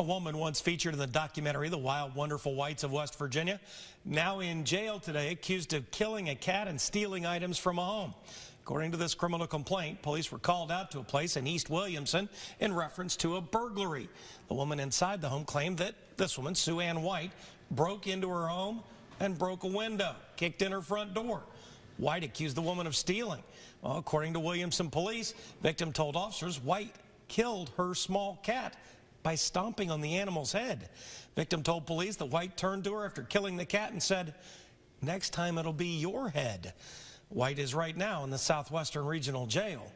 A woman once featured in the documentary The Wild, Wonderful Whites of West Virginia, now in jail today, accused of killing a cat and stealing items from a home. According to this criminal complaint, police were called out to a place in East Williamson in reference to a burglary. The woman inside the home claimed that this woman, Sue Ann White, broke into her home and broke a window, kicked in her front door. White accused the woman of stealing. Well, according to Williamson police, victim told officers White killed her small cat by stomping on the animal's head. Victim told police that White turned to her after killing the cat and said, "Next time it'll be your head." White is right now in the Southwestern Regional Jail.